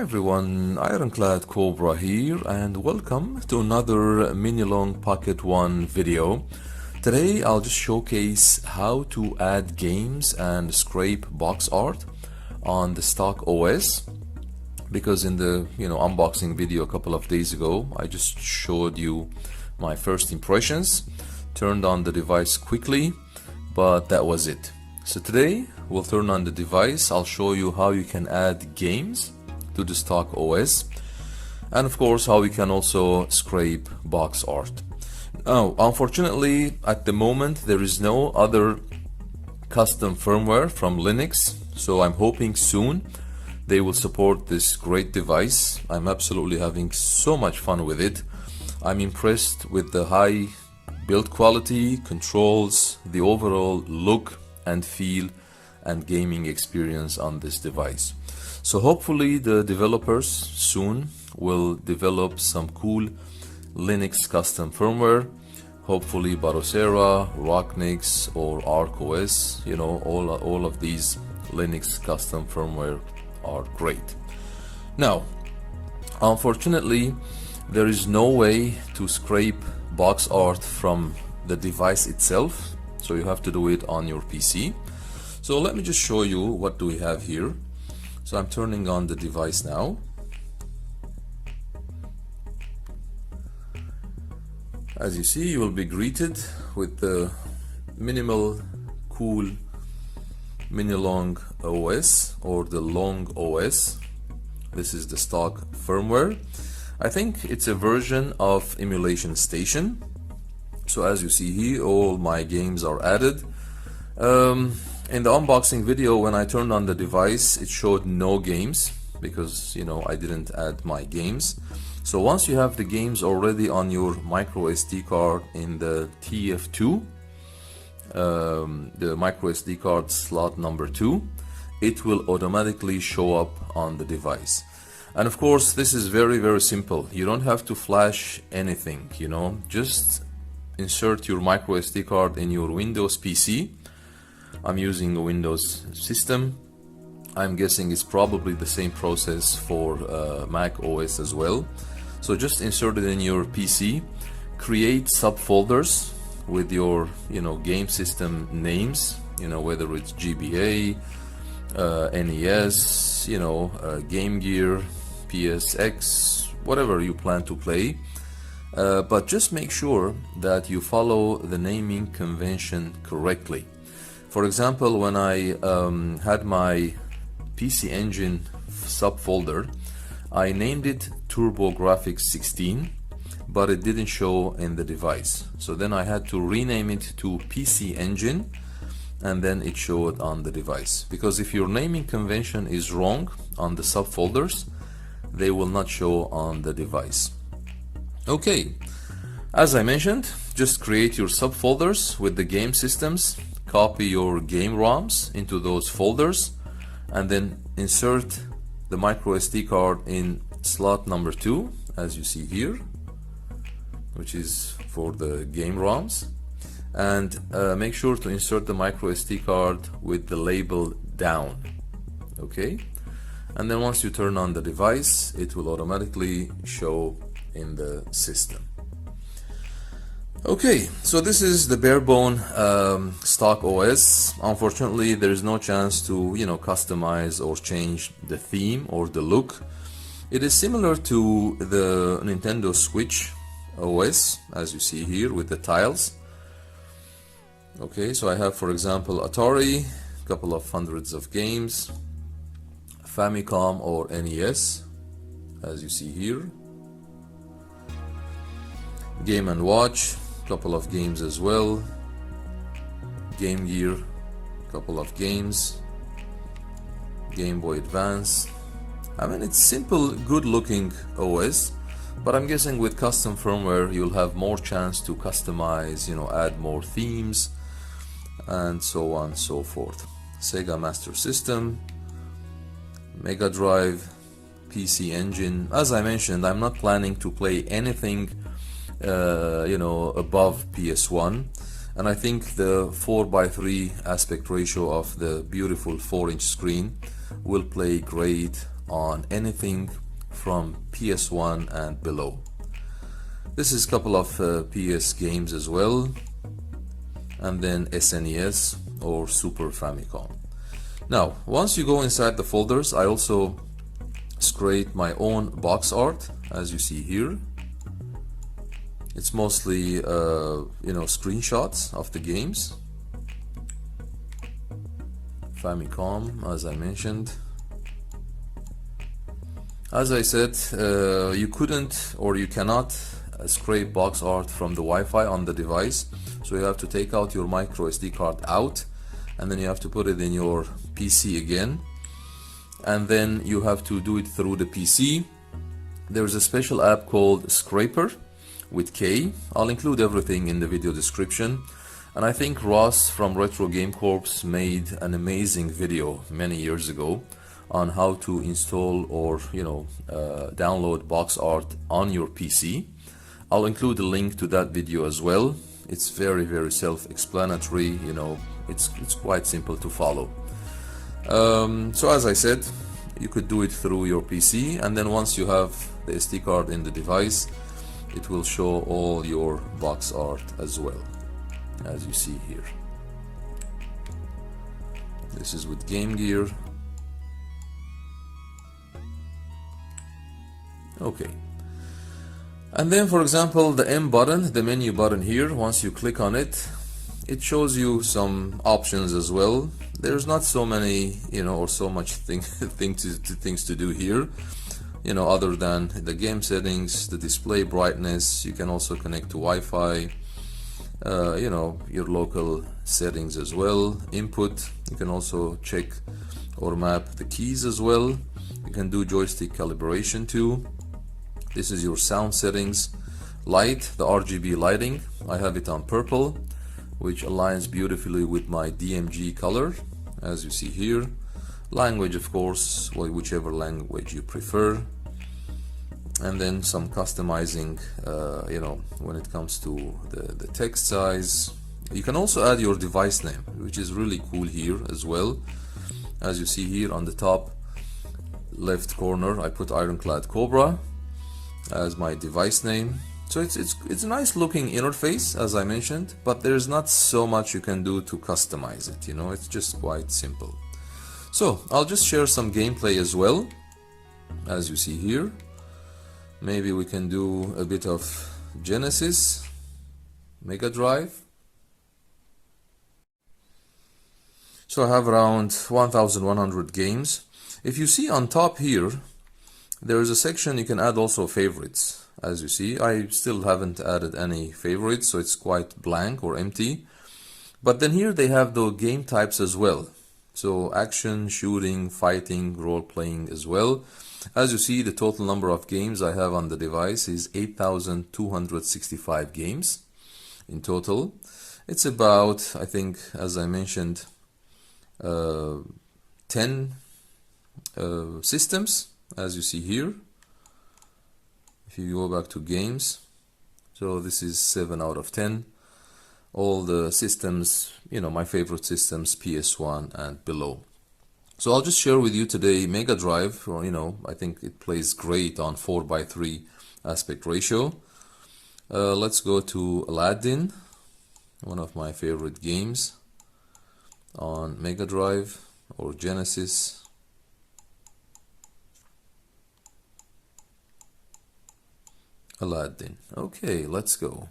everyone, Ironclad Cobra here, and welcome to another Miniloong Pocket 1 video. Today I'll just showcase how to add games and scrape box art on the stock OS, because in the unboxing video a couple of days ago I just showed you my first impressions, turned on the device quickly, but that was it. So today we'll turn on the device. I'll show you how you can add games to the stock OS, and of course how we can also scrape box art. Now, unfortunately, at the moment there is no other custom firmware from Linux, so I'm hoping soon they will support this great device. I'm absolutely having so much fun with it. I'm impressed with the high build quality, controls, the overall look and feel and gaming experience on this device. So hopefully the developers soon will develop some cool Linux custom firmware. Hopefully Barosera, Rocknix or ArcOS, all of these Linux custom firmware are great. Now, unfortunately, there is no way to scrape box art from the device itself, so you have to do it on your PC. So let me just show you what do we have here. So I'm turning on the device now. As you see, you will be greeted with the minimal cool Miniloong OS, or the Long OS. This is the stock firmware. I think it's a version of Emulation Station. So as you see here, all my games are added. In the unboxing video, when I turned on the device, it showed no games because I didn't add my games. So once you have the games already on your micro SD card in the TF2, the micro SD card slot number 2, it will automatically show up on the device. And of course, this is very simple. You don't have to flash anything, just insert your micro SD card in your Windows PC. I'm using a Windows system. I'm guessing it's probably the same process for Mac OS as well. So just insert it in your PC, create subfolders with your game system names, whether it's GBA, NES, Game Gear, PSX, whatever you plan to play. But just make sure that you follow the naming convention correctly. For example, when I had my PC Engine subfolder, I named it TurboGrafx-16, but it didn't show in the device. So then I had to rename it to PC Engine, and then it showed on the device. Because if your naming convention is wrong on the subfolders, they will not show on the device. Okay, as I mentioned, just create your subfolders with the game systems, copy your game ROMs into those folders, and then insert the micro SD card in slot number 2, as you see here, which is for the game ROMs, and make sure to insert the micro SD card with the label down. Okay, and then once you turn on the device, it will automatically show in the system. Okay, so this is the bare bone stock OS. Unfortunately, there is no chance to customize or change the theme or the look. It is similar to the Nintendo Switch OS, as you see here with the tiles. Okay, so I have, for example, Atari, a couple of hundreds of games, Famicom or NES, as you see here, Game & Watch, couple of games as well, Game Gear, couple of games, Game Boy Advance. I mean, it's simple, good looking OS, but I'm guessing with custom firmware you'll have more chance to customize, add more themes and so on and so forth. Sega Master System, Mega Drive, PC Engine. As I mentioned, I'm not planning to play anything above PS1, and I think the 4:3 aspect ratio of the beautiful 4-inch screen will play great on anything from PS1 and below. This is a couple of PS games as well, and then SNES or Super Famicom. Now, once you go inside the folders, I also create my own box art, as you see here. It's mostly screenshots of the games. Famicom, as I mentioned. As I said, you couldn't or you cannot scrape box art from the Wi-Fi on the device, so you have to take out your micro SD card out, and then you have to put it in your PC again, and then you have to do it through the PC. There's a special app called Scraper with K. I'll include everything in the video description. And I think Ross from Retro Game Corps made an amazing video many years ago on how to install or download box art on your PC. I'll include a link to that video as well. It's very, very self-explanatory. It's quite simple to follow. So as I said, you could do it through your PC, and then once you have the SD card in the device, it will show all your box art as well, as you see here. This is with Game Gear. Okay. And then, for example, the M button, the menu button here, once you click on it, it shows you some options as well. There's not so many, or so much things to do here, other than the game settings, the display brightness. You can also connect to Wi-Fi, your local settings as well. Input, you can also check or map the keys as well. You can do joystick calibration too. This is your sound settings. Light, the RGB lighting, I have it on purple, which aligns beautifully with my DMG color, as you see here. Language, of course, whichever language you prefer. And then some customizing, when it comes to the text size. You can also add your device name, which is really cool here as well. As you see here on the top left corner, I put Ironclad Cobra as my device name. So it's a nice looking interface, as I mentioned, but there's not so much you can do to customize it. It's just quite simple. So I'll just share some gameplay as well, as you see here. Maybe we can do a bit of Genesis, Mega Drive. So I have around 1100 games. If you see on top here, there is a section you can add also favorites. As you see, I still haven't added any favorites, so it's quite blank or empty. But then here they have the game types as well. So action, shooting, fighting, role-playing as well. As you see, the total number of games I have on the device is 8,265 games in total. It's about, I think, as I mentioned, 10 systems, as you see here. If you go back to games, so this is 7 out of 10. All the systems, my favorite systems, PS1 and below. So I'll just share with you today Mega Drive. I think it plays great on 4:3 aspect ratio. Let's go to Aladdin, one of my favorite games on Mega Drive or Genesis. Aladdin. Okay, let's go.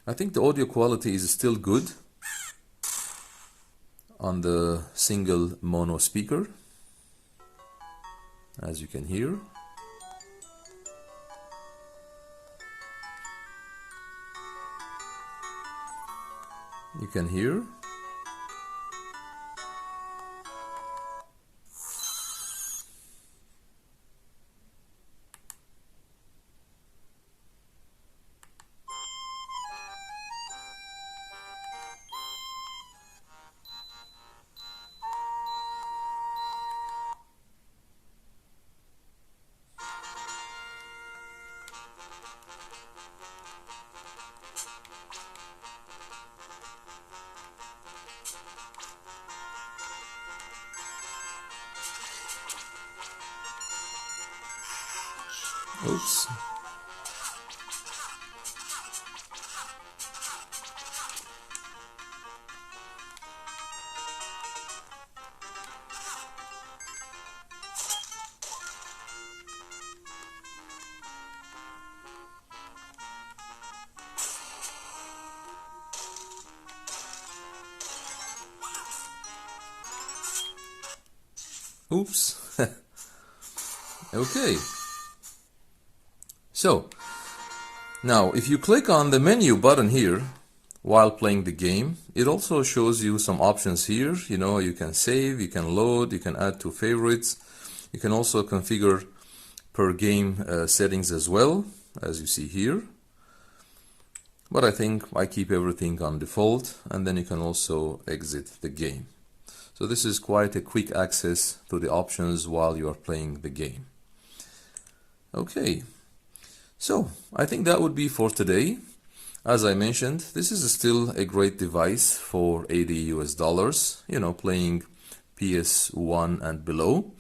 I think the audio quality is still good on the single mono speaker, as you can hear. You can hear. Oops. Oops. Okay. So, now if you click on the menu button here while playing the game, it also shows you some options here. You know, you can save, you can load, you can add to favorites. You can also configure per game settings as well, as you see here. But I think I keep everything on default, and then you can also exit the game. So this is quite a quick access to the options while you are playing the game. Okay, so I think that would be for today. As I mentioned, this is still a great device for $80, you know, playing PS1 and below.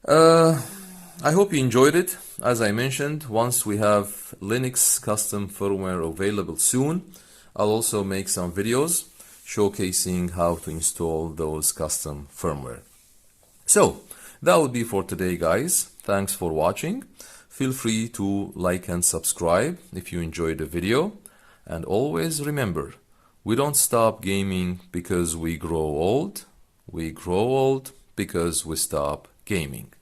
I hope you enjoyed it. As I mentioned, once we have Linux custom firmware available soon, I'll also make some videos showcasing how to install those custom firmware. So that would be for today, guys. Thanks for watching. Feel free to like and subscribe if you enjoyed the video. And always remember, we don't stop gaming because we grow old. We grow old because we stop gaming.